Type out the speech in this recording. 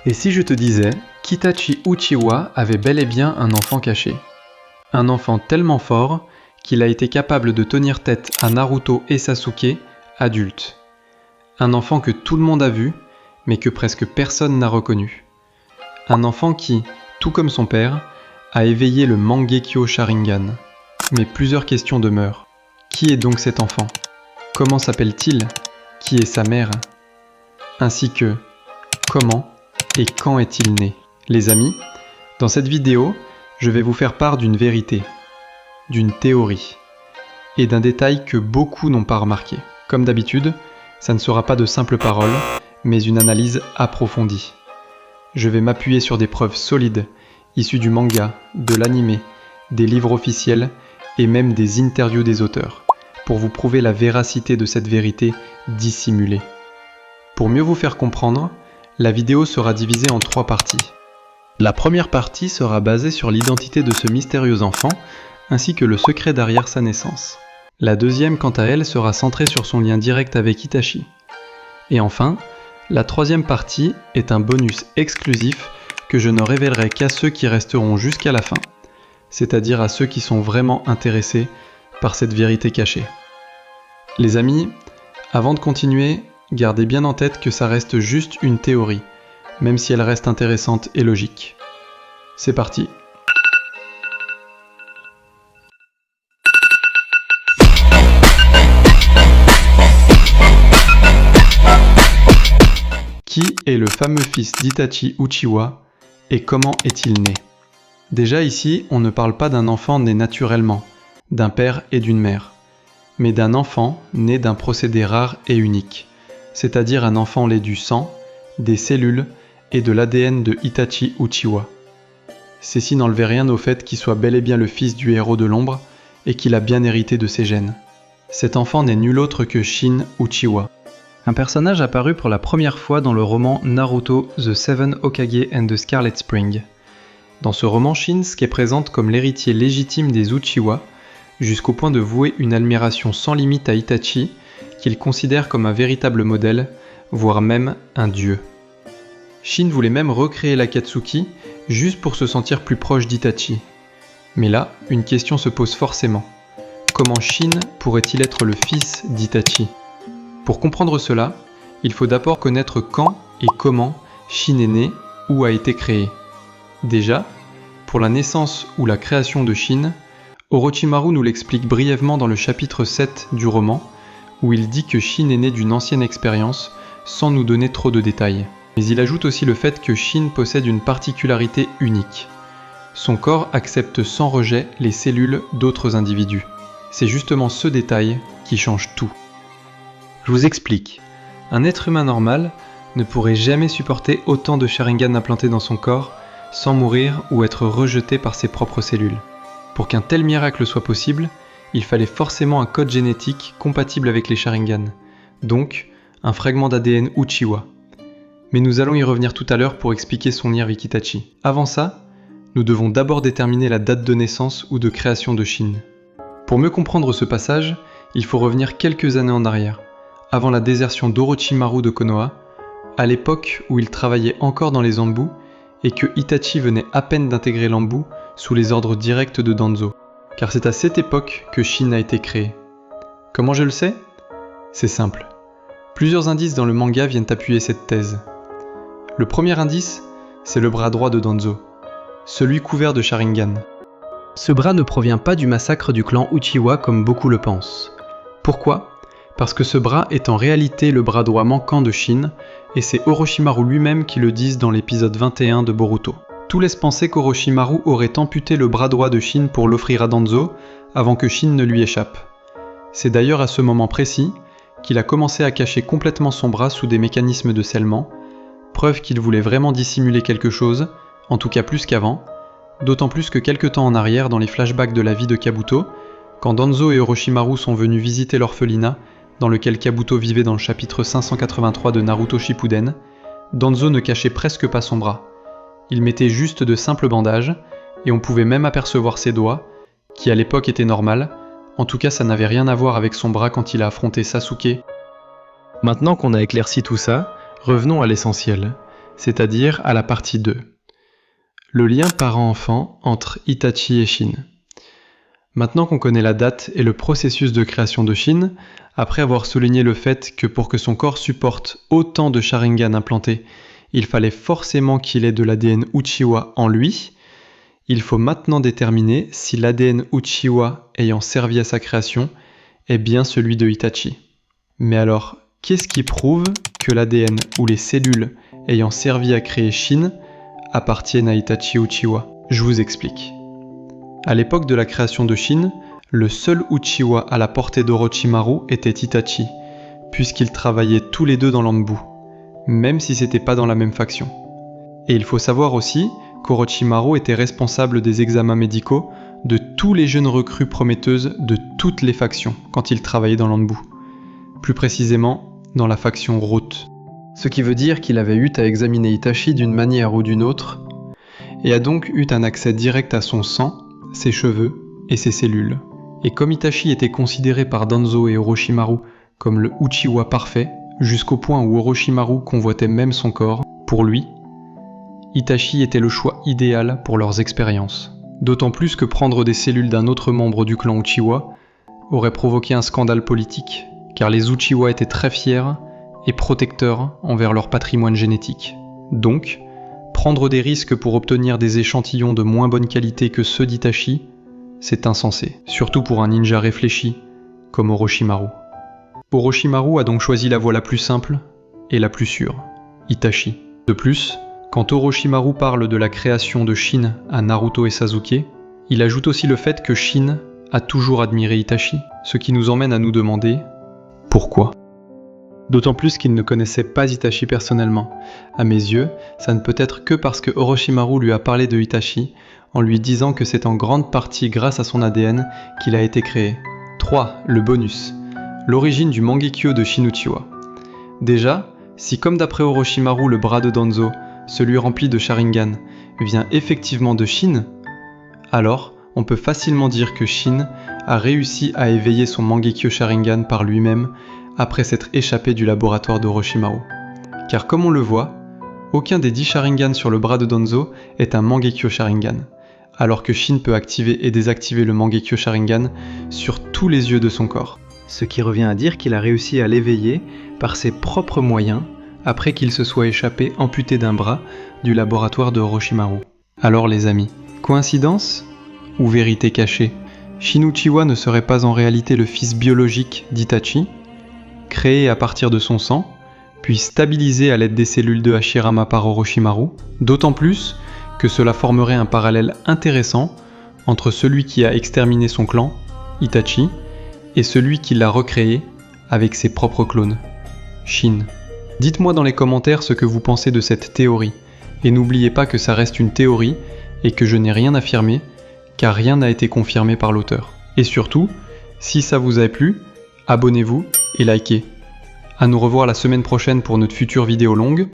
Et si je te disais qu'Itachi Uchiwa avait bel et bien un enfant caché? Un enfant tellement fort qu'il a été capable de tenir tête à Naruto et Sasuke, adultes. Un enfant que tout le monde a vu, mais que presque personne n'a reconnu. Un enfant qui, tout comme son père, a éveillé le Mangekyo Sharingan. Mais plusieurs questions demeurent. Qui est donc cet enfant? Comment s'appelle-t-il? Qui est sa mère? Ainsi que, comment et quand est-il né? Les amis, dans cette vidéo, je vais vous faire part d'une vérité, d'une théorie, et d'un détail que beaucoup n'ont pas remarqué. Comme d'habitude, ça ne sera pas de simples paroles, mais une analyse approfondie. Je vais m'appuyer sur des preuves solides, issues du manga, de l'anime, des livres officiels et même des interviews des auteurs, pour vous prouver la véracité de cette vérité dissimulée. Pour mieux vous faire comprendre, la vidéo sera divisée en 3 parties. La première partie sera basée sur l'identité de ce mystérieux enfant, ainsi que le secret derrière sa naissance. La deuxième, quant à elle, sera centrée sur son lien direct avec Itachi. Et enfin, la troisième partie est un bonus exclusif que je ne révélerai qu'à ceux qui resteront jusqu'à la fin, c'est-à-dire à ceux qui sont vraiment intéressés par cette vérité cachée. Les amis, avant de continuer, gardez bien en tête que ça reste juste une théorie, même si elle reste intéressante et logique. C'est parti. Qui est le fameux fils d'Itachi Uchiwa et comment est-il né? Déjà ici, on ne parle pas d'un enfant né naturellement, d'un père et d'une mère, mais d'un enfant né d'un procédé rare et unique, c'est-à-dire un enfant né du sang, des cellules et de l'ADN de Itachi Uchiwa. Ceci n'enlevait rien au fait qu'il soit bel et bien le fils du héros de l'ombre et qu'il a bien hérité de ses gènes. Cet enfant n'est nul autre que Shin Uchiwa, un personnage apparu pour la première fois dans le roman Naruto The Seven Hokage and the Scarlet Spring. Dans ce roman, Shinsuke présente comme l'héritier légitime des Uchiwa, jusqu'au point de vouer une admiration sans limite à Itachi, qu'il considère comme un véritable modèle, voire même un dieu. Shin voulait même recréer l'Akatsuki, juste pour se sentir plus proche d'Itachi. Mais là, une question se pose forcément. Comment Shin pourrait-il être le fils d'Itachi? Pour comprendre cela, il faut d'abord connaître quand et comment Shin est né ou a été créé. Déjà, pour la naissance ou la création de Shin, Orochimaru nous l'explique brièvement dans le chapitre 7 du roman, où il dit que Shin est né d'une ancienne expérience, sans nous donner trop de détails. Mais il ajoute aussi le fait que Shin possède une particularité unique. Son corps accepte sans rejet les cellules d'autres individus. C'est justement ce détail qui change tout. Je vous explique. Un être humain normal ne pourrait jamais supporter autant de Sharingan implantés dans son corps sans mourir ou être rejeté par ses propres cellules. Pour qu'un tel miracle soit possible, il fallait forcément un code génétique compatible avec les Sharingan, donc un fragment d'ADN Uchiwa. Mais nous allons y revenir tout à l'heure pour expliquer son lien avec Itachi. Avant ça, nous devons d'abord déterminer la date de naissance ou de création de Shin. Pour mieux comprendre ce passage, il faut revenir quelques années en arrière, avant la désertion d'Orochimaru de Konoha, à l'époque où il travaillait encore dans les Zanbu et que Itachi venait à peine d'intégrer l'Anbu sous les ordres directs de Danzo. Car c'est à cette époque que Shin a été créé. Comment je le sais? C'est simple. Plusieurs indices dans le manga viennent appuyer cette thèse. Le premier indice, c'est le bras droit de Danzo, celui couvert de Sharingan. Ce bras ne provient pas du massacre du clan Uchiwa comme beaucoup le pensent. Pourquoi? Parce que ce bras est en réalité le bras droit manquant de Shin, et c'est Orochimaru lui-même qui le dit dans l'épisode 21 de Boruto. Tout laisse penser qu'Orochimaru aurait amputé le bras droit de Shin pour l'offrir à Danzo, avant que Shin ne lui échappe. C'est d'ailleurs à ce moment précis qu'il a commencé à cacher complètement son bras sous des mécanismes de scellement, preuve qu'il voulait vraiment dissimuler quelque chose, en tout cas plus qu'avant, d'autant plus que quelque temps en arrière dans les flashbacks de la vie de Kabuto, quand Danzo et Orochimaru sont venus visiter l'orphelinat, dans lequel Kabuto vivait dans le chapitre 583 de Naruto Shippuden, Danzo ne cachait presque pas son bras. Il mettait juste de simples bandages, et on pouvait même apercevoir ses doigts, qui à l'époque étaient normales, en tout cas ça n'avait rien à voir avec son bras quand il a affronté Sasuke. Maintenant qu'on a éclairci tout ça, revenons à l'essentiel. c'est-à-dire à la partie 2. Le lien parent-enfant entre Itachi et Shin. Maintenant qu'on connaît la date et le processus de création de Shin, après avoir souligné le fait que pour que son corps supporte autant de Sharingan implantés, il fallait forcément qu'il ait de l'ADN Uchiwa en lui, il faut maintenant déterminer si l'ADN Uchiwa ayant servi à sa création est bien celui de Itachi. Mais alors, qu'est-ce qui prouve que l'ADN ou les cellules ayant servi à créer Shin appartiennent à Itachi Uchiwa? Je vous explique. À l'époque de la création de Shin, le seul Uchiwa à la portée d'Orochimaru était Itachi, puisqu'ils travaillaient tous les deux dans l'Anbu, même si c'était pas dans la même faction. Et il faut savoir aussi qu'Orochimaru était responsable des examens médicaux de tous les jeunes recrues prometteuses de toutes les factions quand il travaillait dans l'Anbu, plus précisément dans la faction Route. Ce qui veut dire qu'il avait eu à examiner Itachi d'une manière ou d'une autre, et a donc eu un accès direct à son sang, ses cheveux et ses cellules. Et comme Itachi était considéré par Danzo et Orochimaru comme le Uchiwa parfait, jusqu'au point où Orochimaru convoitait même son corps, pour lui, Itachi était le choix idéal pour leurs expériences. D'autant plus que prendre des cellules d'un autre membre du clan Uchiwa aurait provoqué un scandale politique, car les Uchiwa étaient très fiers et protecteurs envers leur patrimoine génétique. Donc, prendre des risques pour obtenir des échantillons de moins bonne qualité que ceux d'Itachi, c'est insensé, surtout pour un ninja réfléchi comme Orochimaru. Orochimaru a donc choisi la voie la plus simple et la plus sûre, Itachi. De plus, quand Orochimaru parle de la création de Shin à Naruto et Sasuke, il ajoute aussi le fait que Shin a toujours admiré Itachi, ce qui nous emmène à nous demander pourquoi. D'autant plus qu'il ne connaissait pas Itachi personnellement. À mes yeux, ça ne peut être que parce que Orochimaru lui a parlé de Itachi en lui disant que c'est en grande partie grâce à son ADN qu'il a été créé. 3. Le bonus. L'origine du Mangekyo de Shin Uchiwa. Déjà, si comme d'après Orochimaru le bras de Danzo, celui rempli de Sharingan, vient effectivement de Shin, alors on peut facilement dire que Shin a réussi à éveiller son Mangekyo Sharingan par lui-même après s'être échappé du laboratoire d'Orochimaru. Car comme on le voit, aucun des 10 Sharingan sur le bras de Danzo est un Mangekyo Sharingan, alors que Shin peut activer et désactiver le Mangekyo Sharingan sur tous les yeux de son corps. Ce qui revient à dire qu'il a réussi à l'éveiller par ses propres moyens après qu'il se soit échappé amputé d'un bras du laboratoire de Orochimaru. Alors les amis, coïncidence ou vérité cachée? Shin Uchiwa ne serait pas en réalité le fils biologique d'Itachi, créé à partir de son sang, puis stabilisé à l'aide des cellules de Hashirama par Orochimaru, d'autant plus que cela formerait un parallèle intéressant entre celui qui a exterminé son clan, Itachi, et celui qui l'a recréé avec ses propres clones, Shin. Dites-moi dans les commentaires ce que vous pensez de cette théorie, et n'oubliez pas que ça reste une théorie et que je n'ai rien affirmé, car rien n'a été confirmé par l'auteur. Et surtout, si ça vous a plu, abonnez-vous et likez. À nous revoir la semaine prochaine pour notre future vidéo longue.